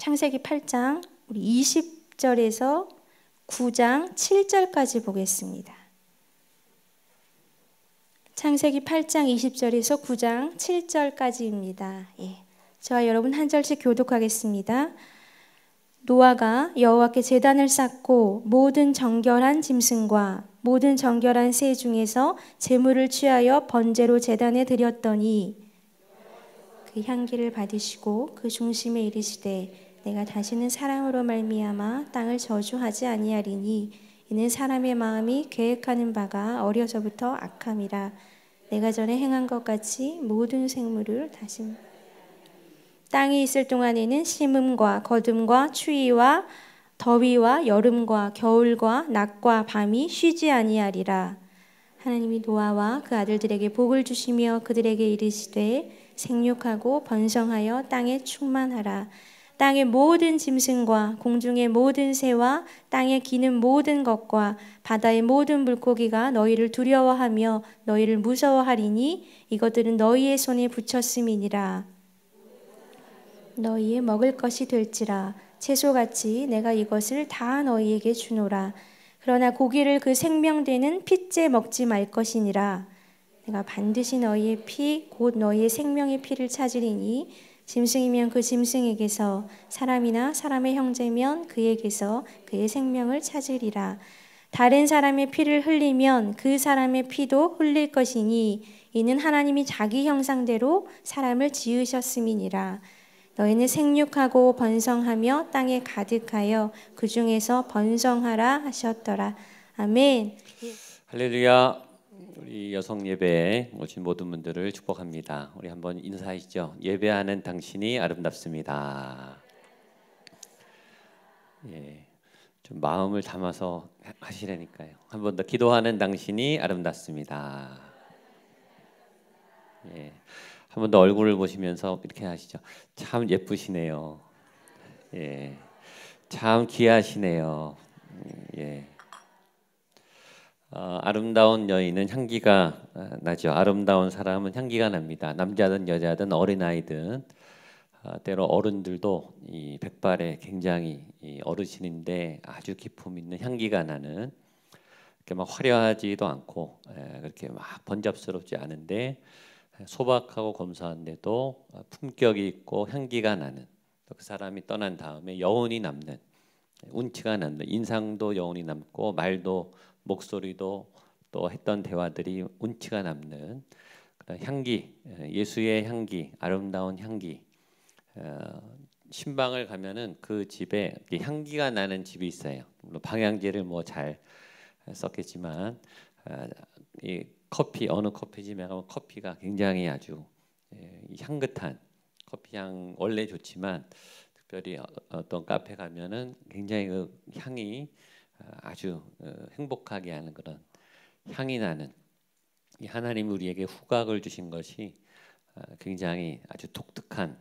창세기 8장 우리 20절에서 9장 7절까지 보겠습니다. 창세기 8장 20절에서 9장 7절까지입니다. 저와 여러분 한 절씩 교독하겠습니다. 노아가 여호와께 제단을 쌓고 모든 정결한 짐승과 모든 정결한 새 중에서 제물을 취하여 번제로 제단에 드렸더니 그 향기를 받으시고 그 중심에 이르시되 내가 다시는 사람으로 말미암아 땅을 저주하지 아니하리니 이는 사람의 마음이 계획하는 바가 어려서부터 악함이라. 내가 전에 행한 것 같이 모든 생물을 다시 땅이 있을 동안에는 심음과 거둠과 추위와 더위와 여름과 겨울과 낮과 밤이 쉬지 아니하리라. 하나님이 노아와 그 아들들에게 복을 주시며 그들에게 이르시되 생육하고 번성하여 땅에 충만하라. 땅의 모든 짐승과 공중의 모든 새와 땅에 기는 모든 것과 바다의 모든 물고기가 너희를 두려워하며 너희를 무서워하리니 이것들은 너희의 손에 붙였음이니라. 너희의 먹을 것이 될지라. 채소같이 내가 이것을 다 너희에게 주노라. 그러나 고기를 그 생명되는 핏째 먹지 말 것이니라. 내가 반드시 너희의 피 곧 너희의 생명의 피를 찾으리니 짐승이면 그 짐승에게서 사람이나 사람의 형제면 그에게서 그의 생명을 찾으리라. 다른 사람의 피를 흘리면 그 사람의 피도 흘릴 것이니 이는 하나님이 자기 형상대로 사람을 지으셨음이니라. 너희는 생육하고 번성하며 땅에 가득하여 그 중에서 번성하라 하셨더라. 아멘. 할렐루야. 우리 여성 예배에 오신 모든 분들을 축복합니다. 우리 한번 인사하시죠. 예배하는 당신이 아름답습니다. 좀 마음을 담아서 하시라니까요. 한 번 더 기도하는 당신이 아름답습니다. 한 번 더 얼굴을 보시면서 이렇게 하시죠. 참 예쁘시네요. 참 귀하시네요. 아름다운 여인은 향기가 나죠. 아름다운 사람은 향기가 납니다. 남자든 여자든 어린아이든 때로 어른들도 이 백발에 굉장히 어르신인데 아주 기품 있는 향기가 나는, 그렇게 막 화려하지도 않고 그렇게 막 번잡스럽지 않은데 소박하고 검소한데도 품격이 있고 향기가 나는, 그 사람이 떠난 다음에 여운이 남는, 운치가 남는, 인상도 여운이 남고 말도 목소리도 또 했던 대화들이 운치가 남는 그런 향기, 예수의 향기, 아름다운 향기. 신방을 가면은 그 집에 향기가 나는 집이 있어요. 물론 방향제를 뭐 잘 썼겠지만 이 커피, 어느 커피집에 가면 커피가 굉장히 아주 향긋한 커피 향 원래 좋지만 특별히 어떤 카페 가면은 굉장히 그 향이 아주 행복하게 하는 그런 향이 나는, 이 하나님이 우리에게 후각을 주신 것이 굉장히 아주 독특한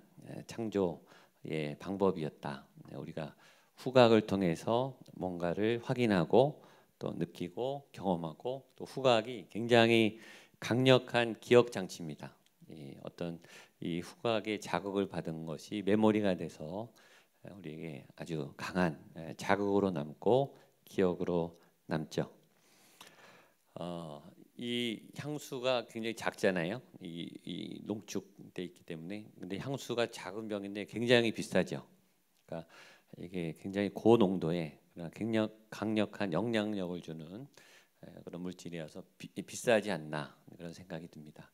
창조의 방법이었다. 우리가 후각을 통해서 뭔가를 확인하고 또 느끼고 경험하고, 또 후각이 굉장히 강력한 기억 장치입니다. 어떤 이 후각의 자극을 받은 것이 메모리가 돼서 우리에게 아주 강한 자극으로 남고 기억으로 남죠. 이 향수가 굉장히 작잖아요. 이 농축돼 있기 때문에. 근데 향수가 작은 병인데 굉장히 비싸죠. 그러니까 이게 굉장히 고농도의 강력한 영향력을 주는 그런 물질이어서 비싸지 않나 그런 생각이 듭니다.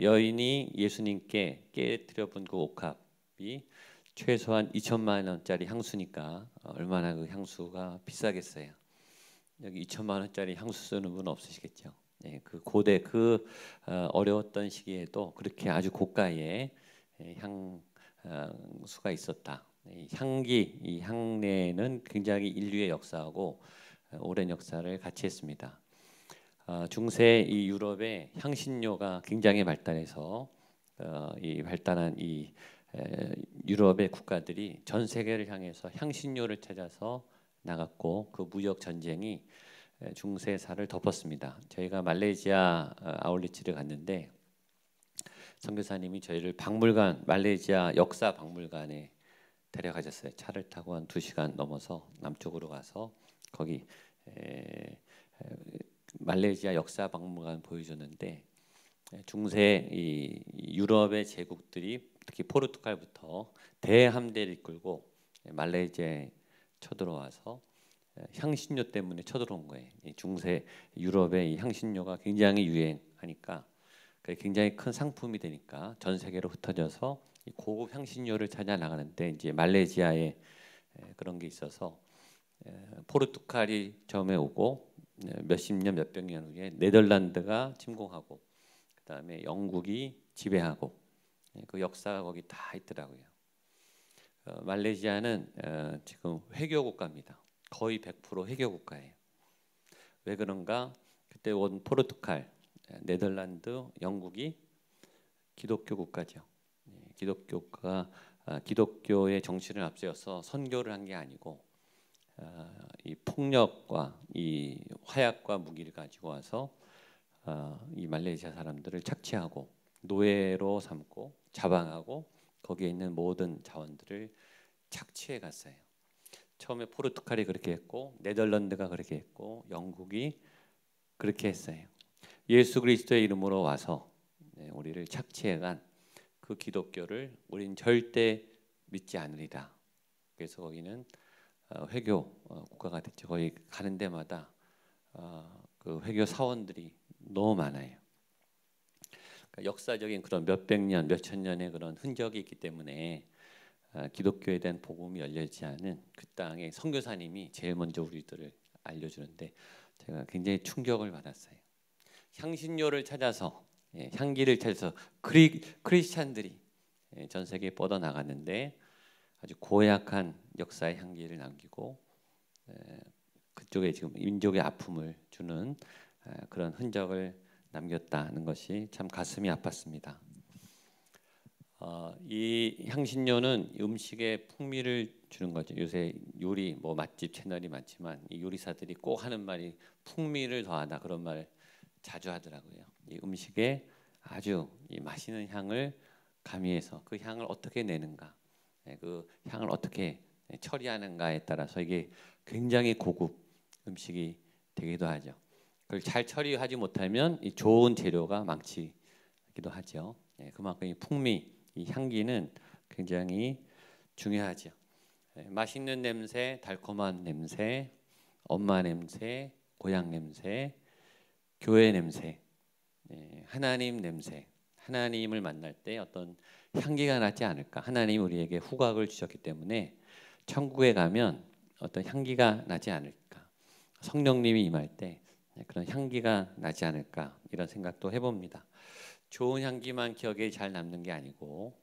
여인이 예수님께 깨뜨려 본 그 옥합이 최소한 2천만 원짜리 향수니까 얼마나 그 향수가 비싸겠어요. 여기 2천만 원짜리 향수 쓰는 분 없으시겠죠. 그 고대 어려웠던 시기에도 그렇게 아주 고가의 향수가 있었다. 향기, 이 향내는 굉장히 인류의 역사하고 오랜 역사를 같이 했습니다. 중세 이 유럽의 향신료가 굉장히 발달해서 이 발달한 이 유럽의 국가들이 전 세계를 향해서 향신료를 찾아서 나갔고, 그 무역 전쟁이 중세사를 덮었습니다. 저희가 말레이시아 아울리치를 갔는데 선교사님이 저희를 말레이시아 역사 박물관에 데려가셨어요. 차를 타고 한 2시간 넘어서 남쪽으로 가서 거기 말레이시아 역사 박물관 보여줬는데 중세 이 유럽의 제국들이 특히 포르투갈부터 대함대를 이끌고 말레이시아에 쳐들어와서 향신료 때문에 쳐들어온 거예요. 이 중세 유럽의 이 향신료가 굉장히 유행하니까 굉장히 큰 상품이 되니까 전 세계로 흩어져서 이 고급 향신료를 찾아 나가는데 이제 말레이시아에 그런 게 있어서 포르투갈이 처음에 오고 몇십 년 몇백 년 후에 네덜란드가 침공하고 그다음에 영국이 지배하고 그 역사가 거기 다 있더라고요. 말레이시아는 지금 회교 국가입니다. 거의 100% 회교 국가예요. 왜 그런가? 그때 온 포르투갈, 네덜란드, 영국이 기독교 국가죠. 기독교가 기독교의 정신을 앞세워서 선교를 한 게 아니고 이 폭력과 이 화약과 무기를 가지고 와서 이 말레이시아 사람들을 착취하고 노예로 삼고 자방하고 거기에 있는 모든 자원들을 착취해 갔어요. 처음에 포르투갈이 그렇게 했고 네덜란드가 그렇게 했고 영국이 그렇게 했어요. 예수 그리스도의 이름으로 와서 우리를 착취해 간 그 기독교를 우린 절대 믿지 않으리라. 그래서 거기는 회교 국가가 됐죠. 거기 가는 데마다 그 회교 사원들이 너무 많아요. 그러니까 역사적인 그런 몇백 년, 몇천 년의 그런 흔적이 있기 때문에 기독교에 대한 복음이 열리지 않은 그 땅의 선교사님이 제일 먼저 우리들을 알려주는데 제가 굉장히 충격을 받았어요. 향신료를 찾아서 향기를 찾아서 크리스찬들이 전 세계에 뻗어 나갔는데 아주 고약한 역사의 향기를 남기고 그쪽에 지금 민족의 아픔을 주는 그런 흔적을 남겼다는 것이 참 가슴이 아팠습니다. 이 향신료는 음식에 풍미를 주는 거죠. 요새 요리 뭐 맛집 채널이 많지만 이 요리사들이 꼭 하는 말이 풍미를 더하다 그런 말 자주 하더라고요. 이 음식에 아주 이 맛있는 향을 가미해서 그 향을 어떻게 내는가, 그 향을 어떻게 처리하는가에 따라서 이게 굉장히 고급 음식이 되기도 하죠. 그걸 잘 처리하지 못하면 이 좋은 재료가 망치기도 하죠. 그만큼 이 풍미, 이 향기는 굉장히 중요하죠. 맛있는 냄새, 달콤한 냄새, 엄마 냄새, 고향 냄새, 교회 냄새, 하나님 냄새. 하나님을 만날 때 어떤 향기가 나지 않을까? 하나님 우리에게 후각을 주셨기 때문에 천국에 가면 어떤 향기가 나지 않을까? 성령님이 임할 때 그런 향기가 나지 않을까? 이런 생각도 해봅니다. 좋은 향기만 기억에 잘 남는 게 아니고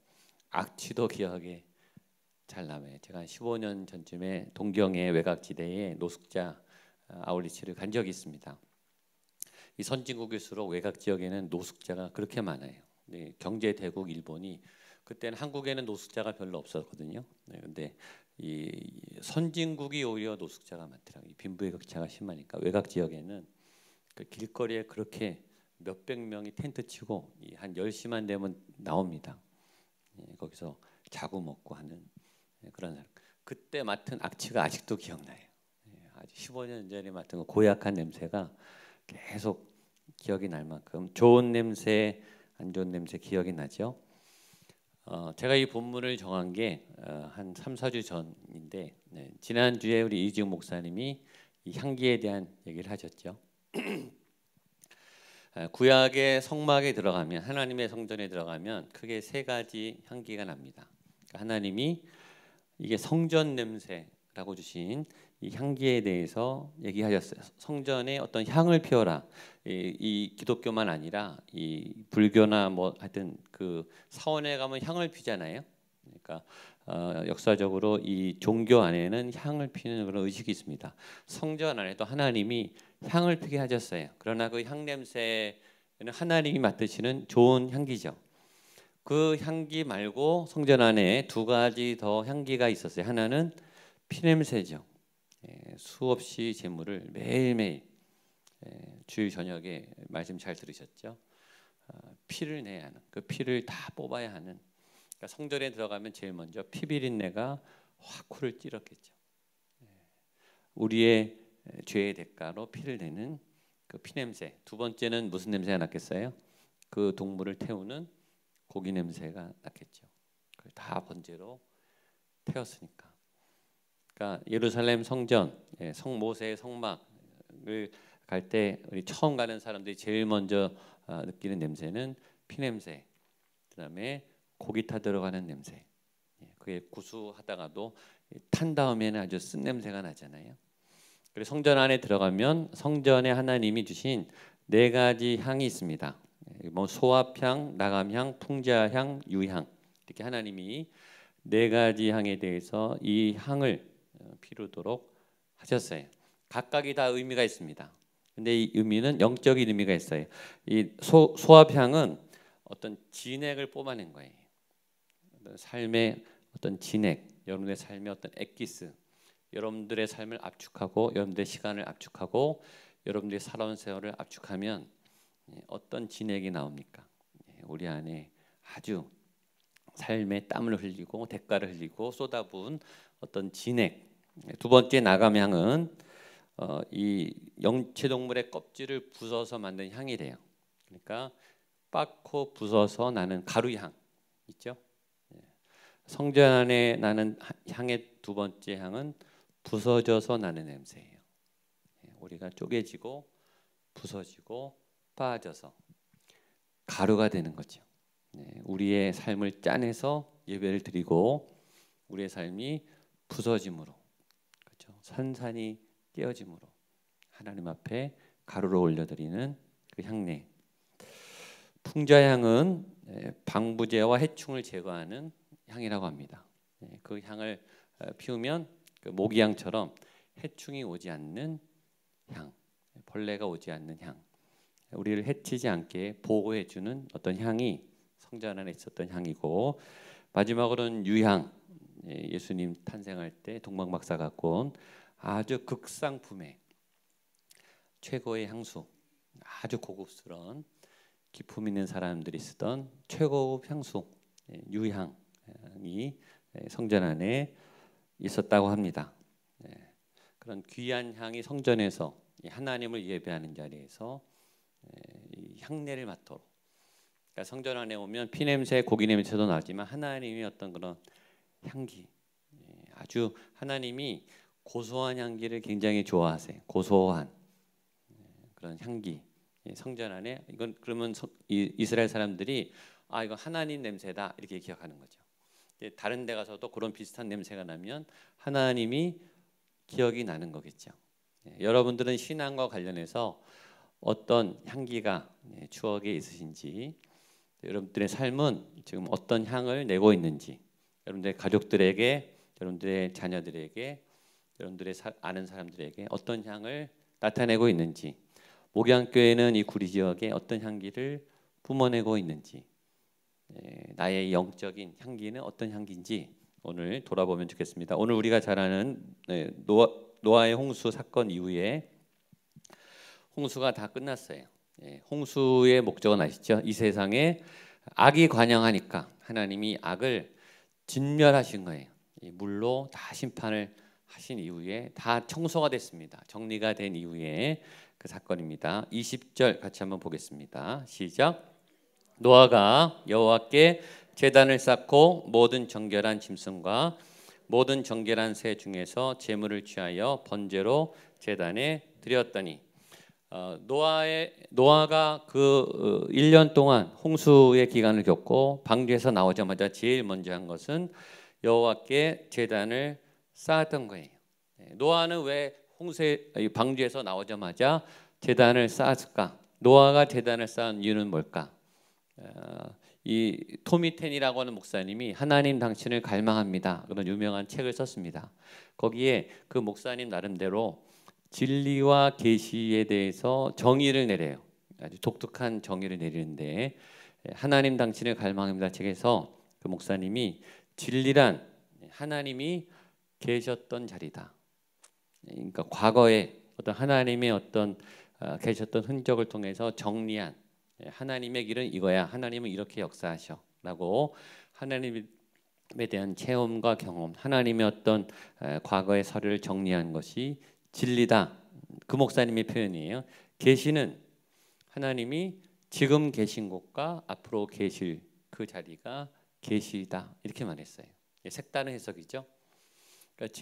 악취도 기억에 잘 남아요. 제가 한 15년 전쯤에 동경의 외곽지대에 노숙자 아울리치를 간 적이 있습니다. 이 선진국일수록 외곽 지역에는 노숙자가 그렇게 많아요. 경제 대국 일본이 그때는 한국에는 노숙자가 별로 없었거든요. 근데 이 선진국이 오히려 노숙자가 많더라고요. 빈부격차가 심하니까 외곽 지역에는 그 길거리에 그렇게 몇백 명이 텐트 치고 한 10시만 되면 나옵니다. 거기서 자고 먹고 하는 그런 사람. 그때 맡은 악취가 아직도 기억나요. 아주 15년 전에 맡은 그 고약한 냄새가 계속 기억이 날 만큼 좋은 냄새, 안 좋은 냄새 기억이 나죠. 제가 이 본문을 정한 게 한 3, 4주 전인데 지난주에 우리 이지웅 목사님이 이 향기에 대한 얘기를 하셨죠. 구약의 성막에 들어가면 하나님의 성전에 들어가면 크게 세 가지 향기가 납니다. 하나님이 이게 성전 냄새라고 주신 이 향기에 대해서 얘기하셨어요. 성전에 어떤 향을 피워라. 이 기독교만 아니라 이 불교나 뭐 하여튼 그 사원에 가면 향을 피잖아요. 그러니까 역사적으로 이 종교 안에는 향을 피는 그런 의식이 있습니다. 성전 안에도 하나님이 향을 피게 하셨어요. 그러나 그 향 냄새는 하나님이 맡으시는 좋은 향기죠. 그 향기 말고 성전 안에 두 가지 더 향기가 있었어요. 하나는 피 냄새죠. 수없이 제물을 매일매일 주일 저녁에 말씀 잘 들으셨죠? 피를 내야 하는 그 피를 다 뽑아야 하는 그러니까 성전에 들어가면 제일 먼저 피 비린내가 확 코를 찔렀겠죠. 우리의 죄의 대가로 피를 내는 그 피냄새. 두 번째는 무슨 냄새가 났겠어요? 그 동물을 태우는 고기 냄새가 났겠죠. 다 번제로 태웠으니까. 그러니까 예루살렘 성전, 성 모세의 성막을 갈 때 우리 처음 가는 사람들이 제일 먼저 느끼는 냄새는 피냄새. 그다음에 고기 타 들어가는 냄새. 그게 구수하다가도 탄 다음에는 아주 쓴 냄새가 나잖아요. 그래서 성전 안에 들어가면 성전에 하나님이 주신 4가지 향이 있습니다. 뭐 소합향, 나감향, 풍자향, 유향 이렇게 하나님이 4가지 향에 대해서 이 향을 피우도록 하셨어요. 각각이 다 의미가 있습니다. 근데 이 의미는 영적인 의미가 있어요. 이 소합향은 어떤 진액을 뽑아낸 거예요. 어떤 삶의 어떤 진액, 여러분의 삶의 어떤 엑기스, 여러분들의 삶을 압축하고 여러분들의 시간을 압축하고 여러분들의 살아온 세월을 압축하면 어떤 진액이 나옵니까? 우리 안에 아주 삶의 땀을 흘리고 대가를 흘리고 쏟아부은 어떤 진액. 두 번째 나감향은 이 영체동물의 껍질을 부숴서 만든 향이래요. 그러니까 빻고 부숴서 나는 가루향 있죠. 성전 안에 나는 향의 두 번째 향은 부서져서 나는 냄새예요. 우리가 쪼개지고 부서지고 빠져서 가루가 되는 거죠. 우리의 삶을 짜내서 예배를 드리고 우리의 삶이 부서짐으로, 그렇죠? 산산이 깨어짐으로 하나님 앞에 가루로 올려드리는 그 향내. 풍자향은 방부제와 해충을 제거하는 향이라고 합니다. 그 향을 피우면 그 모기향처럼 해충이 오지 않는 향, 벌레가 오지 않는 향, 우리를 해치지 않게 보호해주는 어떤 향이 성전 안에 있었던 향이고, 마지막으로는 유향, 예수님 탄생할 때 동방박사 갖고 온 아주 극상품의 최고의 향수, 아주 고급스러운 기품 있는 사람들이 쓰던 최고급 향수 유향이 성전 안에 있었다고 합니다. 그런 귀한 향이 성전에서 하나님을 예배하는 자리에서 이 향내를 맡도록. 그러니까 성전 안에 오면 피냄새, 고기 냄새도 나지만 하나님이 어떤 그런 향기, 아주 하나님이 고소한 향기를 굉장히 좋아하세요. 고소한 그런 향기. 성전 안에 이건 그러면 이스라엘 사람들이 아 이거 하나님 냄새다 이렇게 기억하는 거죠. 다른 데 가서도 그런 비슷한 냄새가 나면 하나님이 기억이 나는 거겠죠. 여러분들은 신앙과 관련해서 어떤 향기가 추억에 있으신지, 여러분들의 삶은 지금 어떤 향을 내고 있는지, 여러분들의 가족들에게, 여러분들의 자녀들에게, 여러분들의 아는 사람들에게 어떤 향을 나타내고 있는지, 목양교회는 이 구리 지역에 어떤 향기를 뿜어내고 있는지, 나의 영적인 향기는 어떤 향기인지 오늘 돌아보면 좋겠습니다. 오늘 우리가 잘 아는 노아의 홍수 사건 이후에 홍수가 다 끝났어요. 홍수의 목적은 아시죠? 이 세상에 악이 관영하니까 하나님이 악을 진멸하신 거예요. 물로 다 심판을 하신 이후에 다 청소가 됐습니다. 정리가 된 이후에 그 사건입니다. 20절 같이 한번 보겠습니다. 시작. 노아가 여호와께 제단을 쌓고 모든 정결한 짐승과 모든 정결한 새 중에서 제물을 취하여 번제로 제단에 드렸더니 노아가 그 1년 동안 홍수의 기간을 겪고 방주에서 나오자마자 제일 먼저 한 것은 여호와께 제단을 쌓았던 거예요. 노아는 왜 방주에서 나오자마자 제단을 쌓았을까? 노아가 제단을 쌓은 이유는 뭘까? 이 토미 텐이라고 하는 목사님이 하나님 당신을 갈망합니다. 그런 유명한 책을 썼습니다. 거기에 그 목사님 나름대로 진리와 계시에 대해서 정의를 내려요. 아주 독특한 정의를 내리는데 하나님 당신을 갈망합니다 책에서 그 목사님이 진리란 하나님이 계셨던 자리다. 그러니까 과거에 어떤 하나님의 어떤 계셨던 흔적을 통해서 정리한 하나님의 길은 이거야. 하나님은 이렇게 역사하셔 라고 하나님이 대한 체험과 경험, 하나님의 어떤 과거의 서류를 정리한 것이 진리다. 그 목사님의 표현이에요. 계시는 하나님이 지금 계신 곳과 앞으로 계실 그 자리가 계시다, 이렇게 말했어요. 색다른 해석이죠. 그러니까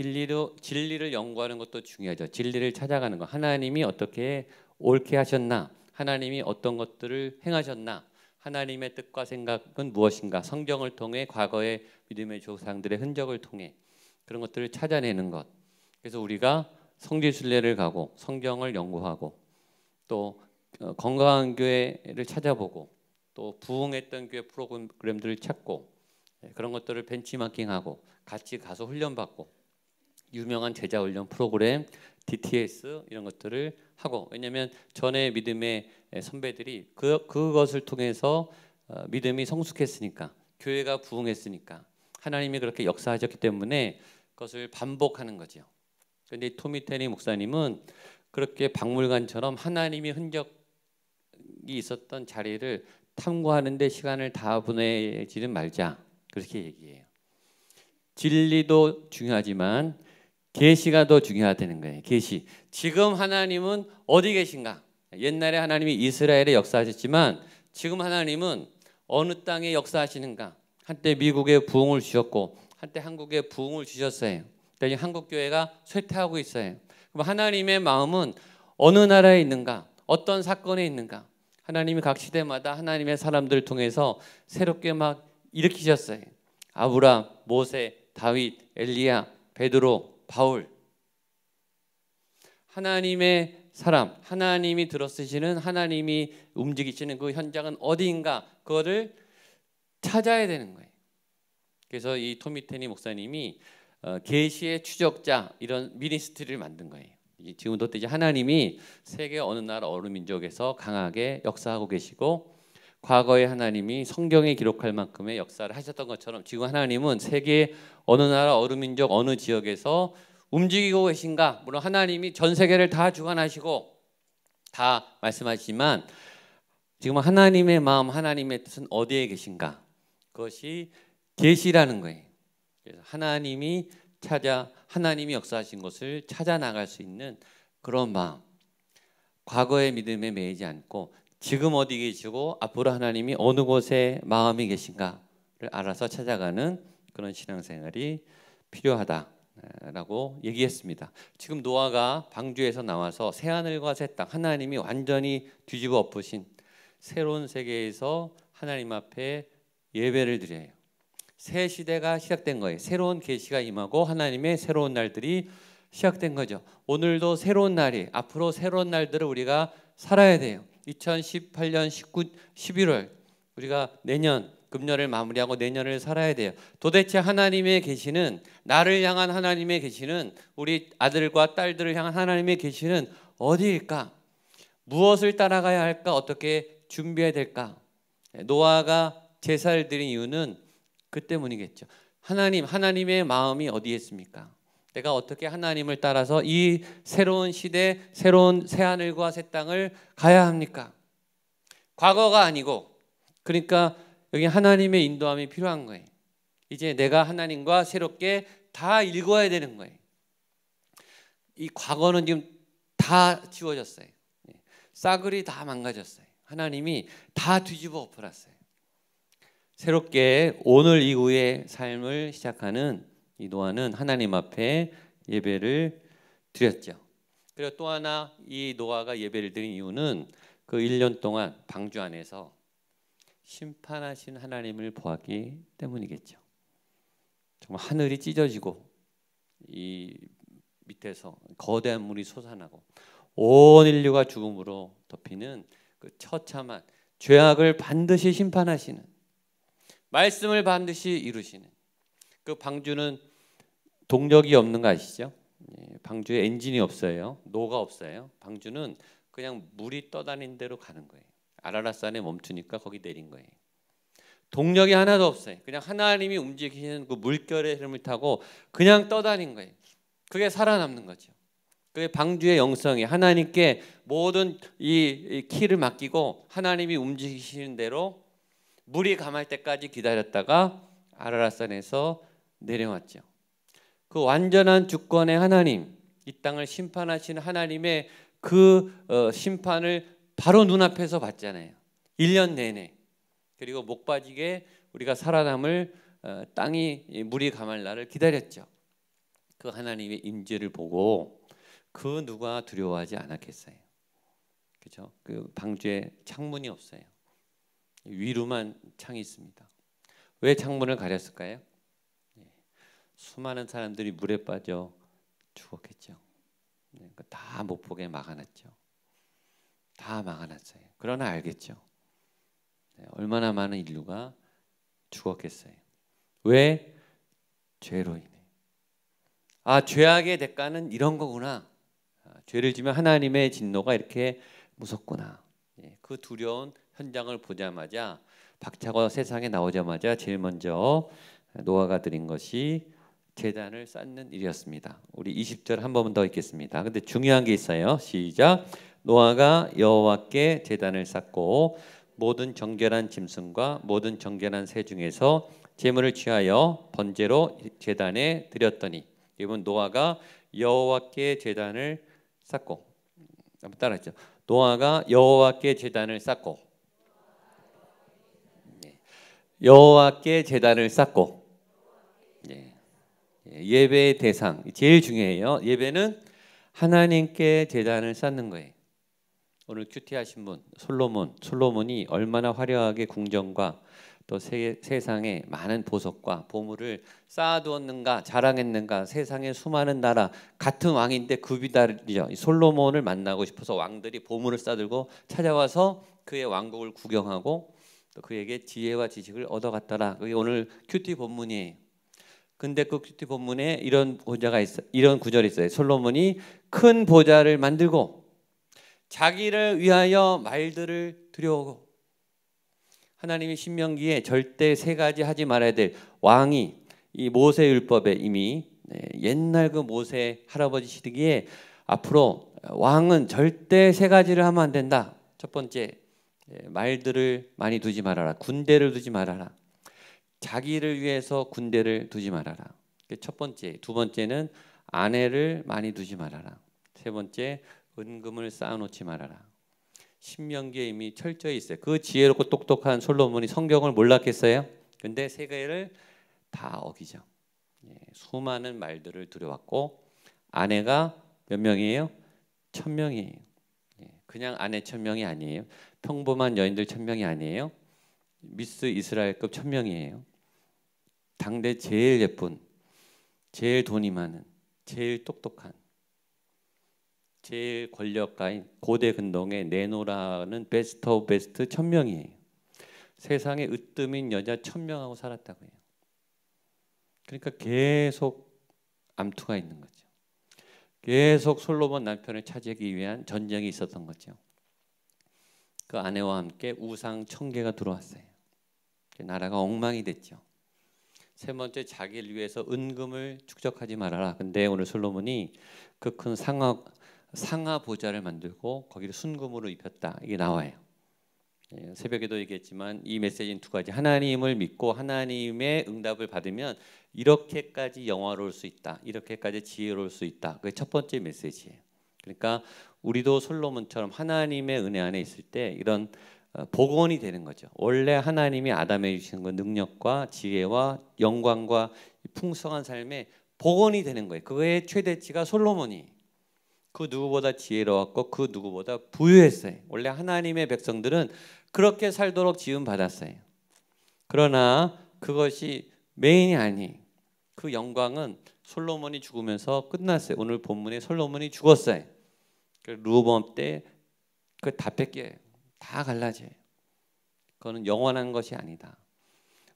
진리를 연구하는 것도 중요하죠. 진리를 찾아가는 것. 하나님이 어떻게 옳게 하셨나? 하나님이 어떤 것들을 행하셨나? 하나님의 뜻과 생각은 무엇인가? 성경을 통해 과거의 믿음의 조상들의 흔적을 통해 그런 것들을 찾아내는 것. 그래서 우리가 성지순례를 가고 성경을 연구하고 또 건강한 교회를 찾아보고 또 부흥했던 교회 프로그램들을 찾고 그런 것들을 벤치마킹하고 같이 가서 훈련받고 유명한 제자 훈련 프로그램 DTS 이런 것들을 하고, 왜냐하면 전에 믿음의 선배들이 그것을 통해서 믿음이 성숙했으니까, 교회가 부흥했으니까, 하나님이 그렇게 역사하셨기 때문에 그것을 반복하는 거죠. 그런데 토미 테니 목사님은 그렇게 박물관처럼 하나님이 흔적이 있었던 자리를 탐구하는 데 시간을 다 보내지는 말자, 그렇게 얘기해요. 진리도 중요하지만 계시가 더 중요하다는 거예요. 계시. 지금 하나님은 어디 계신가? 옛날에 하나님이 이스라엘에 역사하셨지만 지금 하나님은 어느 땅에 역사하시는가? 한때 미국에 부흥을 주셨고 한때 한국에 부흥을 주셨어요. 그러니까 한국 교회가 쇠퇴하고 있어요. 그럼 하나님의 마음은 어느 나라에 있는가? 어떤 사건에 있는가? 하나님이 각 시대마다 하나님의 사람들을 통해서 새롭게 막 일으키셨어요. 아브람, 모세, 다윗, 엘리야, 베드로, 바울. 하나님의 사람, 하나님이 들어쓰시는, 하나님이 움직이시는 그 현장은 어디인가? 그거를 찾아야 되는 거예요. 그래서 이 토미 테니 목사님이 계시의 추적자 이런 미니스트리를 만든 거예요. 지금도 이제 하나님이 세계 어느 나라 어느 민족에서 강하게 역사하고 계시고 과거에 하나님이 성경에 기록할 만큼의 역사를 하셨던 것처럼 지금 하나님은 세계 어느 나라 어느 민족 어느 지역에서 움직이고 계신가? 물론 하나님이 전 세계를 다 주관하시고 다 말씀하시지만 지금 하나님의 마음, 하나님의 뜻은 어디에 계신가? 그것이 계시라는 거예요. 그래서 하나님이 역사하신 것을 찾아 나갈 수 있는 그런 마음. 과거의 믿음에 매이지 않고 지금 어디 계시고 앞으로 하나님이 어느 곳에 마음이 계신가를 알아서 찾아가는 그런 신앙생활이 필요하다라고 얘기했습니다. 지금 노아가 방주에서 나와서 새하늘과 새 땅, 하나님이 완전히 뒤집어 엎으신 새로운 세계에서 하나님 앞에 예배를 드려요. 새 시대가 시작된 거예요. 새로운 계시가 임하고 하나님의 새로운 날들이 시작된 거죠. 오늘도 새로운 날이, 앞으로 새로운 날들을 우리가 살아야 돼요. 2018년 11월 우리가 내년 금년을 마무리하고 내년을 살아야 돼요. 도대체 하나님의 계시는, 나를 향한 하나님의 계시는, 우리 아들과 딸들을 향한 하나님의 계시는 어디일까? 무엇을 따라가야 할까? 어떻게 준비해야 될까? 노아가 제사를 드린 이유는 그 때문이겠죠. 하나님의 마음이 어디에 있습니까? 내가 어떻게 하나님을 따라서 이 새로운 시대, 새로운 새하늘과 새 땅을 가야 합니까? 과거가 아니고, 그러니까 여기 하나님의 인도함이 필요한 거예요. 이제 내가 하나님과 새롭게 다 읽어야 되는 거예요. 이 과거는 지금 다 지워졌어요. 싸그리 다 망가졌어요. 하나님이 다 뒤집어 엎어놨어요. 새롭게 오늘 이후의 삶을 시작하는 이 노아는 하나님 앞에 예배를 드렸죠. 그리고 또 하나 이 노아가 예배를 드린 이유는 그 1년 동안 방주 안에서 심판하신 하나님을 보았기 때문이겠죠. 정말 하늘이 찢어지고 이 밑에서 거대한 물이 솟아나고 온 인류가 죽음으로 덮이는 그 처참한 죄악을 반드시 심판하시는, 말씀을 반드시 이루시는 그 방주는 동력이 없는 거 아시죠? 방주에 엔진이 없어요. 노가 없어요. 방주는 그냥 물이 떠다니는 대로 가는 거예요. 아라라산에 멈추니까 거기 내린 거예요. 동력이 하나도 없어요. 그냥 하나님이 움직이시는 그 물결의 흐름을 타고 그냥 떠다닌 거예요. 그게 살아남는 거죠. 그게 방주의 영성이 하나님께 모든 이 키를 맡기고 하나님이 움직이시는 대로 물이 감할 때까지 기다렸다가 아라랏산에서 내려왔죠. 그 완전한 주권의 하나님, 이 땅을 심판하시는 하나님의 그 심판을 바로 눈앞에서 봤잖아요. 1년 내내. 그리고 목 빠지게 우리가 살아남을 땅이 물이 감할 날을 기다렸죠. 그 하나님의 임재를 보고 그 누가 두려워하지 않았겠어요. 그죠? 그 방주에 창문이 없어요. 위로만 창이 있습니다. 왜 창문을 가렸을까요? 수많은 사람들이 물에 빠져 죽었겠죠. 다 못 보게 막아놨죠. 다 막아놨어요. 그러나 알겠죠. 얼마나 많은 인류가 죽었겠어요. 왜? 죄로 인해. 아, 죄악의 대가는 이런 거구나. 죄를 지면 하나님의 진노가 이렇게 무섭구나. 그 두려운 현장을 보자마자 박차고 세상에 나오자마자 제일 먼저 노아가 드린 것이 제단을 쌓는 일이었습니다. 우리 20절 한 번 더 읽겠습니다. 근데 중요한 게 있어요. 시작. 노아가 여호와께 제단을 쌓고 모든 정결한 짐승과 모든 정결한 새 중에서 제물을 취하여 번제로 제단에 드렸더니, 이번 노아가 여호와께 제단을 쌓고, 한번 따라하죠. 노아가 여호와께 제단을 쌓고, 여호와께 제단을 쌓고, 예배의 대상 제일 중요해요. 예배는 하나님께 제단을 쌓는 거예요. 오늘 큐티하신 분 솔로몬이 얼마나 화려하게 궁정과 또 세상에 많은 보석과 보물을 쌓아두었는가, 자랑했는가. 세상의 수많은 나라, 같은 왕인데 급이 다르죠. 솔로몬을 만나고 싶어서 왕들이 보물을 싸들고 찾아와서 그의 왕국을 구경하고 또 그에게 지혜와 지식을 얻어갔더라. 그게 오늘 큐티 본문이에요. 근데 그 큐티 본문에 이런 구절이 있어요. 솔로몬이 큰 보좌를 만들고 자기를 위하여 말들을 들여오고, 하나님이 신명기에 절대 세 가지 하지 말아야 될, 왕이 이 모세 율법에 이미 옛날 그 모세 할아버지 시대기에 앞으로 왕은 절대 세 가지를 하면 안 된다. 첫 번째, 말들을 많이 두지 말아라. 군대를 두지 말아라. 자기를 위해서 군대를 두지 말아라. 첫 번째. 두 번째는 아내를 많이 두지 말아라. 세 번째, 은금을 쌓아놓지 말아라. 신명기에 이미 철저히 있어요. 그 지혜롭고 똑똑한 솔로몬이 성경을 몰랐겠어요? 근데 세 개를 다 어기죠. 수많은 말들을 들여왔고, 아내가 몇 명이에요? 1000명이에요. 그냥 아내 1000명이 아니에요. 평범한 여인들 1000명이 아니에요. 미스 이스라엘급 1000명이에요. 당대 제일 예쁜, 제일 돈이 많은, 제일 똑똑한, 제일 권력가인 고대 근동의 내노라는 베스트 오브 베스트 1000명이에요. 세상에 으뜸인 여자 1000명하고 살았다고 해요. 그러니까 계속 암투가 있는 거죠. 계속 솔로몬 남편을 차지하기 위한 전쟁이 있었던 거죠. 그 아내와 함께 우상 1000개가 들어왔어요. 나라가 엉망이 됐죠. 세 번째, 자기를 위해서 은금을 축적하지 말아라. 근데 오늘 솔로몬이 그 큰 상하 보좌를 만들고 거기를 순금으로 입혔다. 이게 나와요. 새벽에도 얘기했지만 이 메시지는 두 가지. 하나님을 믿고 하나님의 응답을 받으면 이렇게까지 영화로울 수 있다. 이렇게까지 지혜로울 수 있다. 그게 첫 번째 메시지예요. 그러니까 우리도 솔로몬처럼 하나님의 은혜 안에 있을 때 이런 복원이 되는 거죠. 원래 하나님이 아담에 주신 그 능력과 지혜와 영광과 풍성한 삶에 복원이 되는 거예요. 그거의 최대치가 솔로몬이 그 누구보다 지혜로웠고 그 누구보다 부유했어요. 원래 하나님의 백성들은 그렇게 살도록 지음 받았어요. 그러나 그것이 메인이 아니에요. 그 영광은 솔로몬이 죽으면서 끝났어요. 오늘 본문에 솔로몬이 죽었어요. 르호보암 때 그 다 뺏겨요. 다 갈라져요. 그거는 영원한 것이 아니다.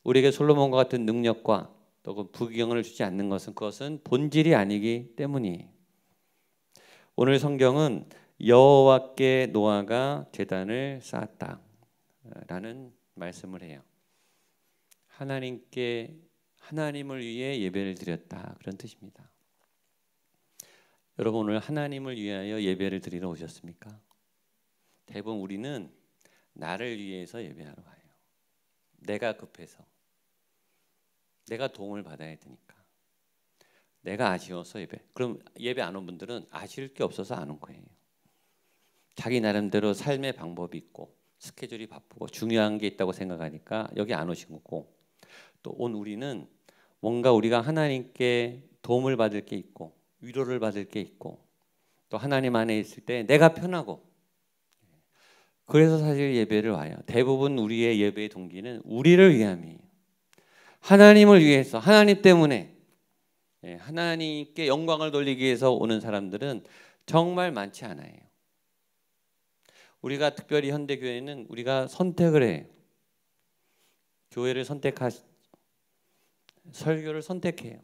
우리에게 솔로몬과 같은 능력과 또 그 부귀영화를 주지 않는 것은 그것은 본질이 아니기 때문이에요. 오늘 성경은 여호와께 노아가 제단을 쌓았다라는 말씀을 해요. 하나님을 위해 예배를 드렸다, 그런 뜻입니다. 여러분, 오늘 하나님을 위하여 예배를 드리러 오셨습니까? 대부분 우리는 나를 위해서 예배하러 와요. 내가 급해서, 내가 도움을 받아야 되니까. 내가 아쉬워서 예배. 그럼 예배 안 온 분들은 아쉬울 게 없어서 안 온 거예요. 자기 나름대로 삶의 방법이 있고 스케줄이 바쁘고 중요한 게 있다고 생각하니까 여기 안 오신 거고, 또 온 우리는 뭔가 우리가 하나님께 도움을 받을 게 있고 위로를 받을 게 있고 또 하나님 안에 있을 때 내가 편하고, 그래서 사실 예배를 와요. 대부분 우리의 예배의 동기는 우리를 위함이에요. 하나님을 위해서, 하나님 때문에, 하나님께 영광을 돌리기 위해서 오는 사람들은 정말 많지 않아요. 우리가 특별히 현대교회는 우리가 선택을 해요. 교회를 설교를 선택해요.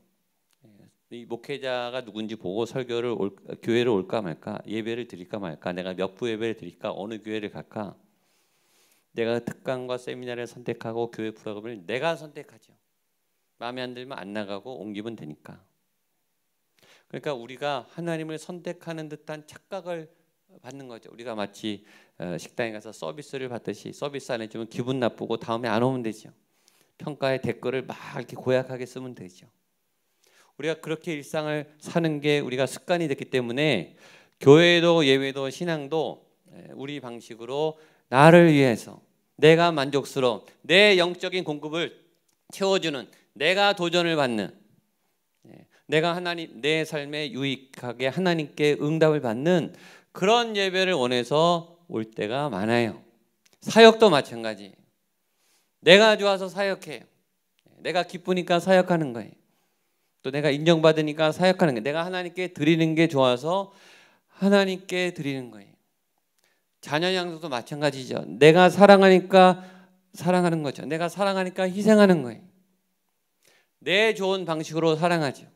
이 목회자가 누군지 보고 교회를 올까 말까, 예배를 드릴까 말까, 내가 몇 부 예배를 드릴까, 어느 교회를 갈까, 내가 특강과 세미나를 선택하고 교회 프로그램을 내가 선택하죠. 마음에 안 들면 안 나가고 옮기면 되니까. 그러니까 우리가 하나님을 선택하는 듯한 착각을 받는 거죠. 우리가 마치 식당에 가서 서비스를 받듯이 서비스 안 해주면 기분 나쁘고 다음에 안 오면 되죠. 평가에 댓글을 막 이렇게 고약하게 쓰면 되죠. 우리가 그렇게 일상을 사는 게 우리가 습관이 됐기 때문에 교회도 예배도 신앙도 우리 방식으로 나를 위해서 내가 만족스러운 내 영적인 공급을 채워주는, 내가 도전을 받는, 내가 하나님 내 삶에 유익하게 하나님께 응답을 받는 그런 예배를 원해서 올 때가 많아요. 사역도 마찬가지. 내가 좋아서 사역해요. 내가 기쁘니까 사역하는 거예요. 또 내가 인정받으니까 사역하는 거예요. 내가 하나님께 드리는 게 좋아서 하나님께 드리는 거예요. 자녀 양육도 마찬가지죠. 내가 사랑하니까 사랑하는 거죠. 내가 사랑하니까 희생하는 거예요. 내 좋은 방식으로 사랑하죠.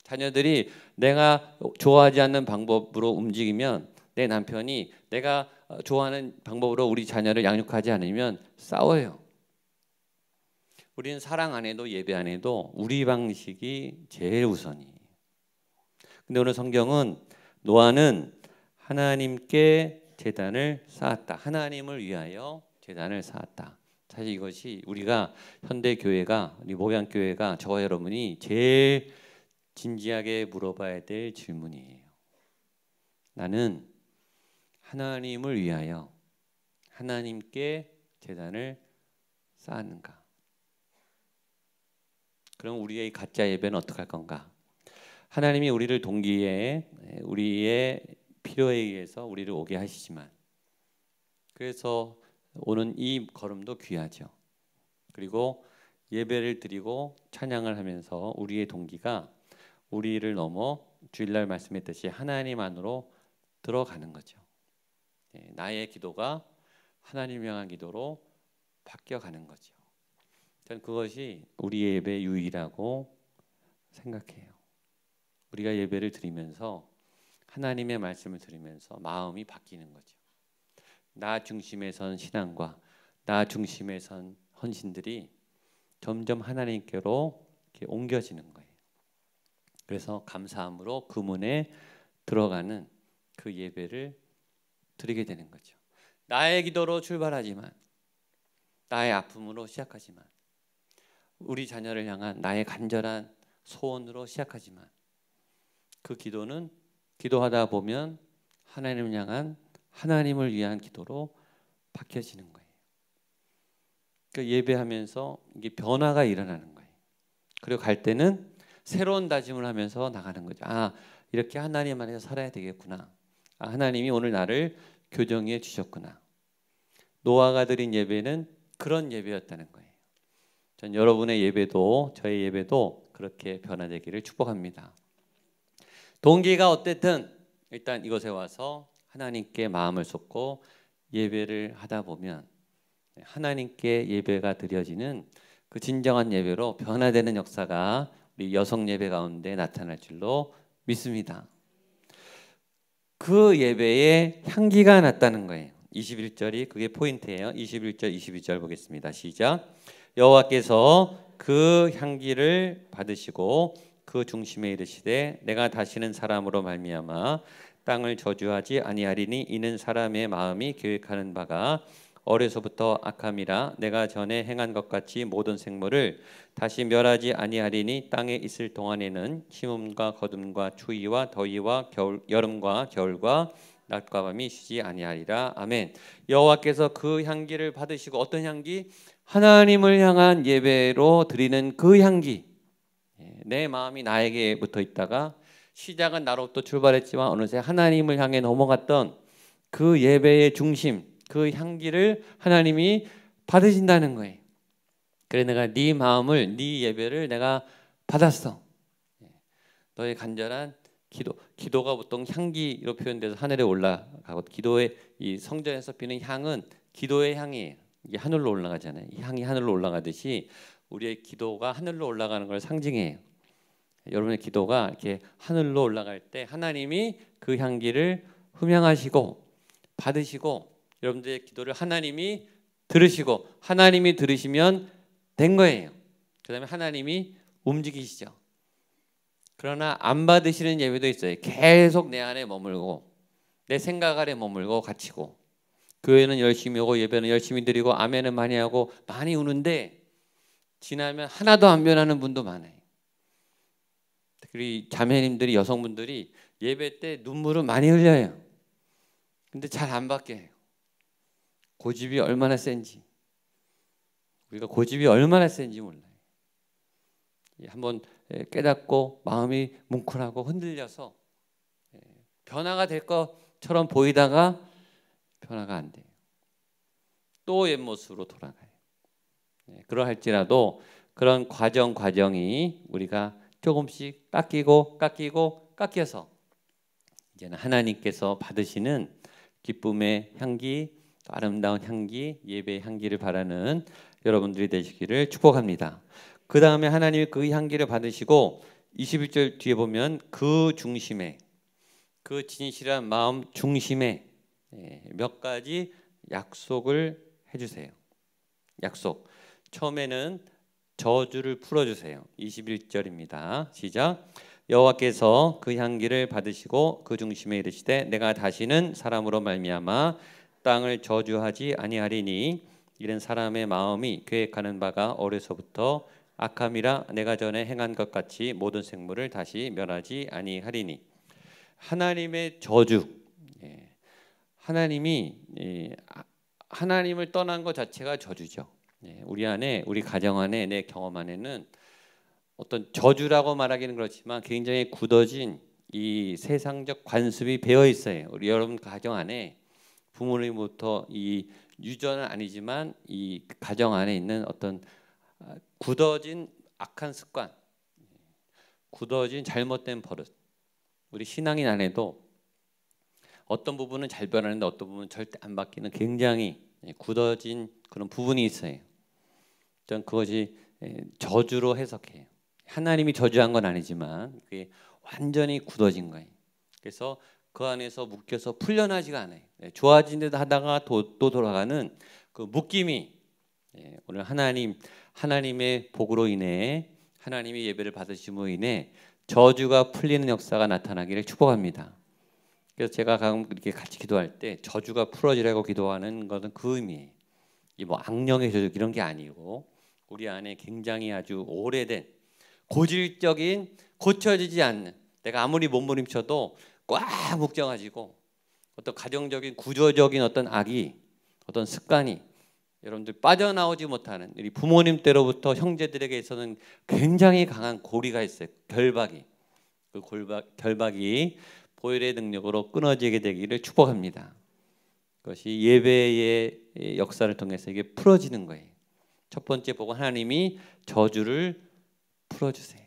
자녀들이 내가 좋아하지 않는 방법으로 움직이면, 내 남편이 내가 좋아하는 방법으로 우리 자녀를 양육하지 않으면 싸워요. 우리는 사랑 안 해도 예배 안 해도 우리 방식이 제일 우선이에요. 근데 오늘 성경은 노아는 하나님께 제단을 쌓았다. 하나님을 위하여 제단을 쌓았다. 사실 이것이 우리가 현대 교회가, 우리 목양교회가, 저와 여러분이 제일 진지하게 물어봐야 될 질문이에요. 나는 하나님을 위하여 하나님께 제단을 쌓았는가? 그럼 우리의 가짜 예배는 어떻게 할 건가? 하나님이 우리를 동기에 우리의 필요에 의해서 우리를 오게 하시지만, 그래서 오는 이 걸음도 귀하죠. 그리고 예배를 드리고 찬양을 하면서 우리의 동기가 우리를 넘어 주일날 말씀했듯이 하나님 안으로 들어가는 거죠. 나의 기도가 하나님 향한 기도로 바뀌어가는 거죠. 저는 그것이 우리의 예배의 유의라고 생각해요. 우리가 예배를 드리면서 하나님의 말씀을 들으면서 마음이 바뀌는 거죠. 나 중심에 선 신앙과 나 중심에 선 헌신들이 점점 하나님께로 이렇게 옮겨지는 거예요. 그래서 감사함으로 그 문에 들어가는 그 예배를 드리게 되는 거죠. 나의 기도로 출발하지만, 나의 아픔으로 시작하지만, 우리 자녀를 향한 나의 간절한 소원으로 시작하지만, 그 기도는 기도하다 보면 하나님을 향한, 하나님을 위한 기도로 바뀌어지는 거예요. 그 예배하면서 이게 변화가 일어나는 거예요. 그리고 갈 때는 새로운 다짐을 하면서 나가는 거죠. 아, 이렇게 하나님 안에서 살아야 되겠구나. 아, 하나님이 오늘 나를 교정해 주셨구나. 노아가 드린 예배는 그런 예배였다는 거예요. 전 여러분의 예배도, 저의 예배도 그렇게 변화되기를 축복합니다. 동기가 어쨌든 일단 이곳에 와서 하나님께 마음을 쏟고 예배를 하다 보면 하나님께 예배가 드려지는 그 진정한 예배로 변화되는 역사가 우리 여성 예배 가운데 나타날 줄로 믿습니다. 그 예배에 향기가 났다는 거예요. 21절이 그게 포인트예요. 21절, 22절 보겠습니다. 시작. 여호와께서 그 향기를 받으시고 그 중심에 이르시되 내가 다시는 사람으로 말미암아 땅을 저주하지 아니하리니 이는 사람의 마음이 계획하는 바가 어려서부터 악함이라 내가 전에 행한 것 같이 모든 생물을 다시 멸하지 아니하리니 땅에 있을 동안에는 심음과 거둠과 추위와 더위와 여름과 겨울과 낮과 밤이 쉬지 아니하리라. 아멘. 여호와께서 그 향기를 받으시고, 어떤 향기? 하나님을 향한 예배로 드리는 그 향기. 내 마음이 나에게 붙어 있다가 시작은 나로부터 출발했지만 어느새 하나님을 향해 넘어갔던 그 예배의 중심, 그 향기를 하나님이 받으신다는 거예요. 그래, 내가 네 마음을, 네 예배를 내가 받았어. 너의 간절한 기도가 보통 향기로 표현돼서 하늘에 올라가고, 기도의 이 성전에서 피는 향은 기도의 향이에요. 이게 하늘로 올라가잖아요. 이 향이 하늘로 올라가듯이 우리의 기도가 하늘로 올라가는 걸 상징해요. 여러분의 기도가 이렇게 하늘로 올라갈 때 하나님이 그 향기를 흠양하시고 받으시고, 여러분들의 기도를 하나님이 들으시고, 하나님이 들으시면 된 거예요. 그 다음에 하나님이 움직이시죠. 그러나 안 받으시는 예배도 있어요. 계속 내 안에 머물고 내 생각 안에 머물고 갇히고, 교회는 열심히 오고 예배는 열심히 드리고 아멘은 많이 하고 많이 우는데 지나면 하나도 안 변하는 분도 많아요. 특히 자매님들이, 여성분들이 예배 때 눈물을 많이 흘려요. 근데 잘 안 바뀌어요. 고집이 얼마나 센지, 우리가 고집이 얼마나 센지 몰라요. 한번 깨닫고 마음이 뭉클하고 흔들려서 변화가 될 것처럼 보이다가 변화가 안 돼요. 또 옛 모습으로 돌아가요. 그러할지라도 그런 과정이 우리가 조금씩 깎여서 이제는 하나님께서 받으시는 기쁨의 향기, 아름다운 향기, 예배의 향기를 바라는 여러분들이 되시기를 축복합니다. 그 다음에 하나님이 그 향기를 받으시고 21절 뒤에 보면 그 중심에, 그 진실한 마음 중심에 몇 가지 약속을 해주세요. 약속. 처음에는 저주를 풀어주세요. 21절입니다. 시작. 여호와께서 그 향기를 받으시고 그 중심에 이르시되 내가 다시는 사람으로 말미암아 땅을 저주하지 아니하리니 이는 사람의 마음이 계획하는 바가 어려서부터 악함이라 내가 전에 행한 것 같이 모든 생물을 다시 멸하지 아니하리니. 하나님의 저주, 하나님을 떠난 것 자체가 저주죠. 우리 안에, 우리 가정 안에, 내 경험 안에는 어떤 저주라고 말하기는 그렇지만 굉장히 굳어진 이 세상적 관습이 배어 있어요. 우리 여러분 가정 안에 부모님부터 이 유전은 아니지만 이 가정 안에 있는 어떤 굳어진 악한 습관, 굳어진 잘못된 버릇. 우리 신앙인 안에도 어떤 부분은 잘 변하는데 어떤 부분은 절대 안 바뀌는 굉장히 굳어진 그런 부분이 있어요. 저는 그것이 저주로 해석해요. 하나님이 저주한 건 아니지만 그게 완전히 굳어진 거예요. 그래서 그 안에서 묶여서 풀려나지가 않아요. 좋아진 듯 하다가 또 돌아가는 그 묶임이, 오늘 하나님의 복으로 인해, 하나님의 예배를 받으심으로 인해 저주가 풀리는 역사가 나타나기를 축복합니다. 그래서 제가 가끔 이렇게 같이 기도할 때 저주가 풀어지라고 기도하는 것은 그 의미예요. 이 뭐 악령의 저주 이런 게 아니고 우리 안에 굉장히 아주 오래된 고질적인, 고쳐지지 않는, 내가 아무리 몸부림쳐도 꽉 묶여가지고 어떤 가정적인 구조적인 어떤 악이, 어떤 습관이 여러분들 빠져나오지 못하는, 우리 부모님 때로부터 형제들에게 있어서는 굉장히 강한 고리가 있어요. 결박이. 그 결박이 보혈의 능력으로 끊어지게 되기를 축복합니다. 그것이 예배의 역사를 통해서 이게 풀어지는 거예요. 첫 번째 복은 하나님이 저주를 풀어주세요.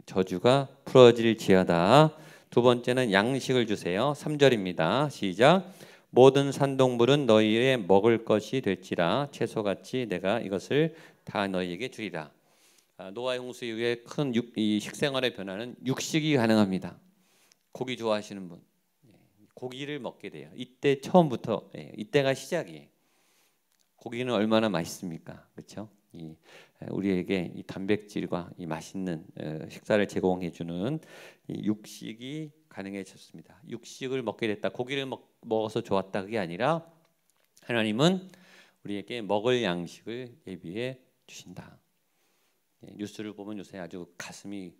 저주가 풀어질지어다. 두 번째는 양식을 주세요. 3절입니다. 시작. 모든 산동물은 너희의 먹을 것이 될지라 채소같이 내가 이것을 다 너희에게 주리라. 노아의 홍수 이후에 큰 이 식생활의 변화는 육식이 가능합니다. 고기 좋아하시는 분, 고기를 먹게 돼요. 이때 처음부터, 이때가 시작이에요. 고기는 얼마나 맛있습니까? 그렇죠? 우리에게 이 단백질과 이 맛있는 식사를 제공해주는 육식이 가능해졌습니다. 육식을 먹게 됐다. 고기를 먹어서 좋았다 그게 아니라 하나님은 우리에게 먹을 양식을 예비해 주신다. 뉴스를 보면 요새 아주 가슴이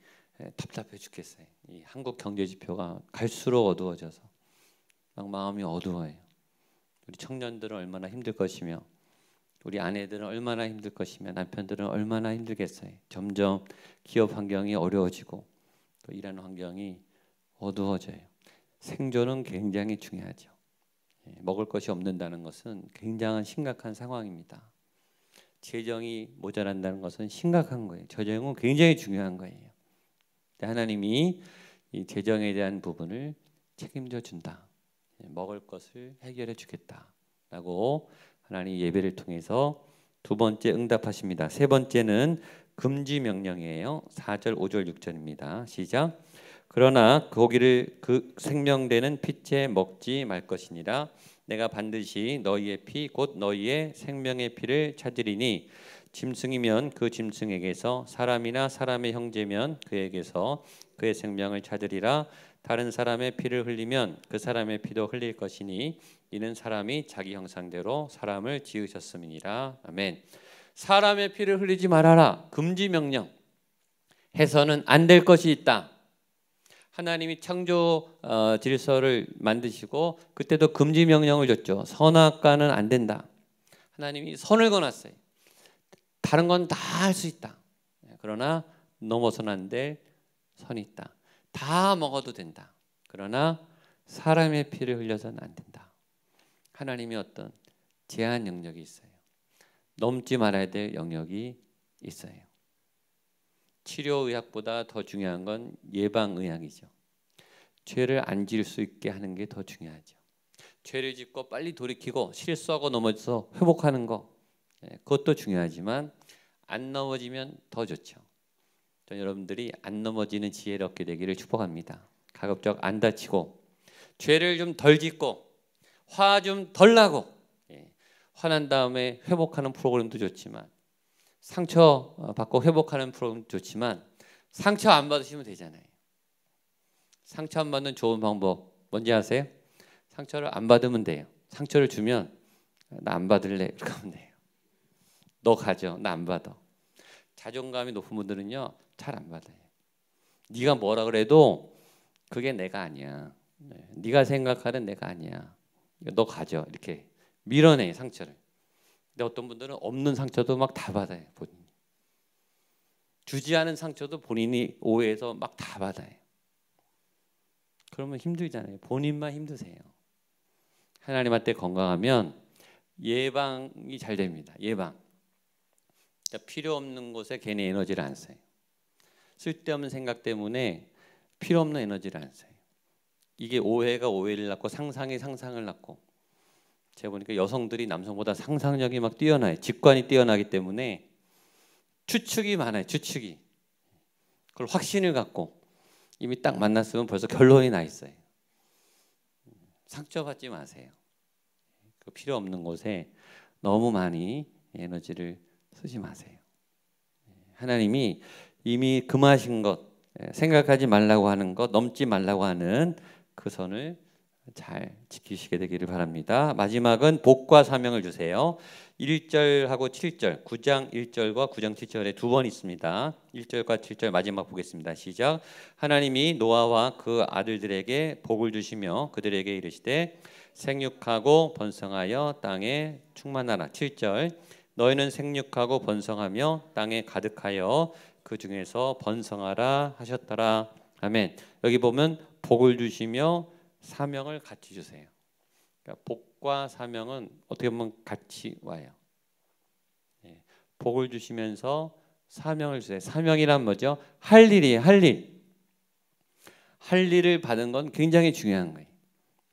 답답해 죽겠어요. 이 한국 경제 지표가 갈수록 어두워져서 막 마음이 어두워요. 우리 청년들은 얼마나 힘들 것이며 우리 아내들은 얼마나 힘들 것이며 남편들은 얼마나 힘들겠어요. 점점 기업 환경이 어려워지고 또 일하는 환경이 어두워져요. 생존은 굉장히 중요하죠. 먹을 것이 없는다는 것은 굉장한 심각한 상황입니다. 재정이 모자란다는 것은 심각한 거예요. 재정은 굉장히 중요한 거예요. 하나님이 이 재정에 대한 부분을 책임져 준다. 먹을 것을 해결해 주겠다라고 하나님 예배를 통해서 두 번째 응답하십니다. 세 번째는 금지 명령이에요. 4절, 5절, 6절입니다. 시작. 그러나 고기를 그 생명되는 피째 먹지 말 것이니라. 내가 반드시 너희의 피 곧 너희의 생명의 피를 찾으리니 짐승이면 그 짐승에게서 사람이나 사람의 형제면 그에게서 그의 생명을 찾으리라. 다른 사람의 피를 흘리면 그 사람의 피도 흘릴 것이니 이는 사람이 자기 형상대로 사람을 지으셨음이니라. 아멘. 사람의 피를 흘리지 말아라. 금지 명령. 해서는 안 될 것이 있다. 하나님이 창조 질서를 만드시고 그때도 금지 명령을 줬죠. 선악과는 안 된다. 하나님이 선을 거놨어요. 다른 건 다 할 수 있다. 그러나 넘어서는 안 될 선이 있다. 다 먹어도 된다. 그러나 사람의 피를 흘려서는 안 된다. 하나님이 어떤 제한 영역이 있어요. 넘지 말아야 될 영역이 있어요. 치료의학보다 더 중요한 건 예방의학이죠. 죄를 안 지을 수 있게 하는 게 더 중요하죠. 죄를 짓고 빨리 돌이키고 실수하고 넘어져서 회복하는 거, 그것도 중요하지만 안 넘어지면 더 좋죠. 전 여러분들이 안 넘어지는 지혜를 얻게 되기를 축복합니다. 가급적 안 다치고 죄를 좀 덜 짓고 화 좀 덜 나고, 화난 다음에 회복하는 프로그램도 좋지만 상처 받고 회복하는 프로그램도 좋지만 상처 안 받으시면 되잖아요. 상처 안 받는 좋은 방법 뭔지 아세요? 상처를 안 받으면 돼요. 상처를 주면 나 안 받을래 이렇게 하면 돼요. 너 가져. 나 안 받아. 자존감이 높은 분들은요 잘 안 받아요. 네가 뭐라 그래도 그게 내가 아니야. 네가 생각하는 내가 아니야. 너 가져. 이렇게 밀어내 상처를. 근데 어떤 분들은 없는 상처도 막 다 받아요. 본인이. 주지 않은 상처도 본인이 오해해서 막 다 받아요. 그러면 힘들잖아요. 본인만 힘드세요. 하나님한테 건강하면 예방이 잘 됩니다. 예방. 그러니까 필요 없는 곳에 괜히 에너지를 안 써요. 쓸데없는 생각 때문에 필요 없는 에너지를 안 써요. 이게 오해가 오해를 낳고 상상이 상상을 낳고, 제가 보니까 여성들이 남성보다 상상력이 막 뛰어나요. 직관이 뛰어나기 때문에 추측이 많아요. 추측이. 그걸 확신을 갖고 이미 딱 만났으면 벌써 결론이 나 있어요. 상처받지 마세요. 그 필요 없는 곳에 너무 많이 에너지를 쓰지 마세요. 하나님이 이미 금하신 것, 생각하지 말라고 하는 것, 넘지 말라고 하는 그 선을 잘 지키시게 되기를 바랍니다. 마지막은 복과 사명을 주세요. 1절하고 7절, 9장 1절과 9장 7절에 두 번 있습니다. 1절과 7절 마지막 보겠습니다. 시작. 하나님이 노아와 그 아들들에게 복을 주시며 그들에게 이르시되 생육하고 번성하여 땅에 충만하라. 7절. 너희는 생육하고 번성하며 땅에 가득하여 그 중에서 번성하라 하셨더라. 아멘. 여기 보면 복을 주시며 사명을 같이 주세요. 그러니까 복과 사명은 어떻게 보면 같이 와요. 복을 주시면서 사명을 주세요. 사명이란 뭐죠? 할 일이에요. 할 일. 할 일을 받은 건 굉장히 중요한 거예요.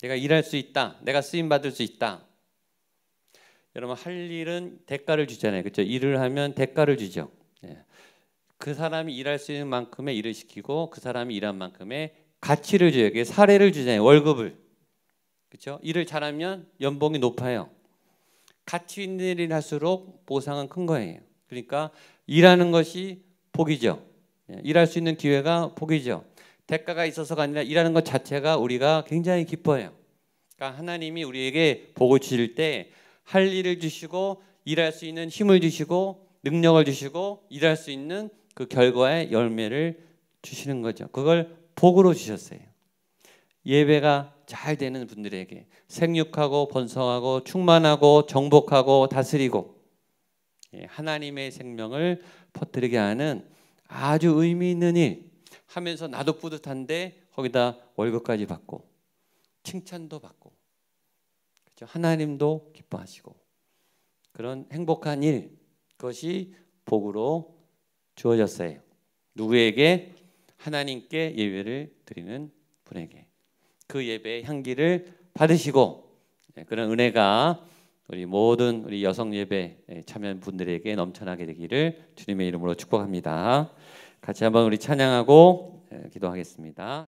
내가 일할 수 있다. 내가 쓰임 받을 수 있다. 여러분 할 일은 대가를 주잖아요. 그렇죠? 일을 하면 대가를 주죠. 그 사람이 일할 수 있는 만큼의 일을 시키고 그 사람이 일한 만큼의 가치를 줘요. 이게 사례를 주잖아요. 월급을. 그렇죠? 일을 잘하면 연봉이 높아요. 가치 있는 일을 할수록 보상은 큰 거예요. 그러니까 일하는 것이 복이죠. 일할 수 있는 기회가 복이죠. 대가가 있어서가 아니라 일하는 것 자체가 우리가 굉장히 기뻐해요. 그러니까 하나님이 우리에게 복을 주실 때 할 일을 주시고 일할 수 있는 힘을 주시고 능력을 주시고 일할 수 있는 그 결과의 열매를 주시는 거죠. 그걸 복으로 주셨어요. 예배가 잘 되는 분들에게 생육하고 번성하고 충만하고 정복하고 다스리고 하나님의 생명을 퍼뜨리게 하는 아주 의미 있는 일 하면서 나도 뿌듯한데 거기다 월급까지 받고 칭찬도 받고 그렇죠? 하나님도 기뻐하시고 그런 행복한 일 그것이 복으로 주어졌어요. 누구에게? 하나님께 예배를 드리는 분에게 그 예배의 향기를 받으시고 그런 은혜가 우리 모든 우리 여성 예배 참여한 분들에게 넘쳐나게 되기를 주님의 이름으로 축복합니다. 같이 한번 우리 찬양하고 기도하겠습니다.